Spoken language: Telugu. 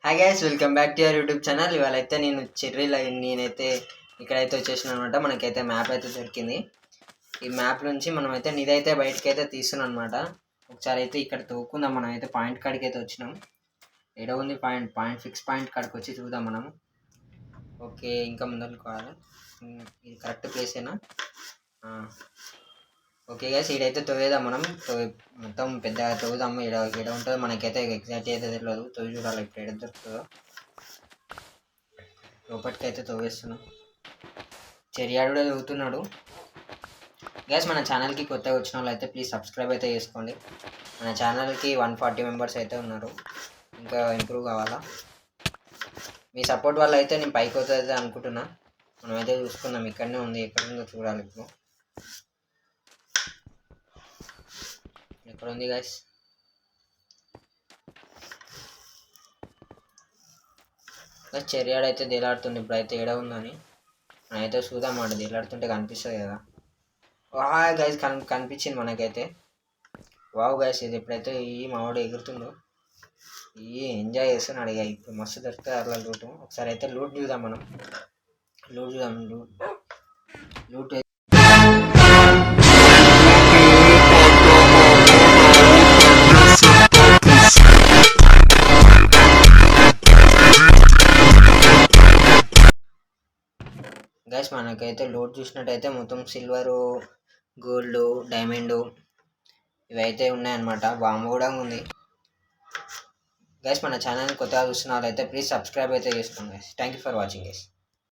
Hi guys, welcome back to your YouTube channel. ఇవాళ అయితే నేనైతే ఇక్కడైతే వచ్చేసిన అనమాట. మనకైతే మ్యాప్ అయితే దొరికింది. ఈ మ్యాప్ నుంచి మనమైతే నిదైతే బయటకి అయితే తీస్తున్నాం అనమాట. ఒకసారి అయితే ఇక్కడ తోకుందాం. మనం అయితే పాయింట్ కాడికి అయితే వచ్చినాం. ఎడ ఉంది పాయింట్ ఫిక్స్ పాయింట్ కాడికి వచ్చి చూద్దాం మనం. ఓకే, ఇంకా ముందరకు కావాలి. ఇది కరెక్ట్ ప్లేసేనా? ఓకే గైస్, ఈడైతే తోవేదాం మనం. మొత్తం పెద్దగా తోగుదాము. ఈడ ఉంటుందో మనకైతే ఎగ్జాక్ట్ అయితే తెలియదు. తోవి చూడాలి ఇప్పుడు ఎడ దొరుకుతుందో. లోపలికి అయితే తోవేస్తున్నాం. చెరియాడు కూడా తోగుతున్నాడు. గైస్, మన ఛానల్కి కొత్తగా వచ్చిన వాళ్ళు అయితే ప్లీజ్ సబ్స్క్రైబ్ అయితే చేసుకోండి. మన ఛానల్కి 140 మెంబర్స్ అయితే ఉన్నారు. ఇంకా ఇంప్రూవ్ కావాలా. మీ సపోర్ట్ వల్ల అయితే నేను పైకి అవుతుంది అనుకుంటున్నా. మనమైతే చూసుకుందాం. ఇక్కడనే ఉంది, ఎక్కడ ఉందో చూడాలి ఇప్పుడు. ఎక్కడ ఉంది గైస్? చెరియాడు అయితే దేలాడుతుంది. ఇప్పుడైతే ఏడ ఉందని మనమైతే చూద్దాం. మాట దేలాడుతుంటే కనిపిస్తుంది కదా. వా గైస్, కనిపించింది మనకైతే. వావ్ గైస్, ఇది ఎప్పుడైతే ఈ మావాడు ఎగురుతుందో ఎంజాయ్ చేస్తున్నాడు. ఇక ఇప్పుడు మస్తు దొరుకుతుంది అట్లా లూటు. ఒకసారి అయితే లూట్ చూద్దాం మనం. లూట్ గైస్, మనకైతే లోడ్ చూసినట్టయితే మొత్తం సిల్వరు, గోల్డ్, డైమండ్ ఇవైతే ఉన్నాయన్నమాట. బాంబు కూడా ఉంది. గైస్, మన ఛానల్ కొత్తగా చూస్తున్న వాళ్ళైతే ప్లీజ్ సబ్స్క్రైబ్ అయితే చేసుకోండి guys. Thank you for watching guys.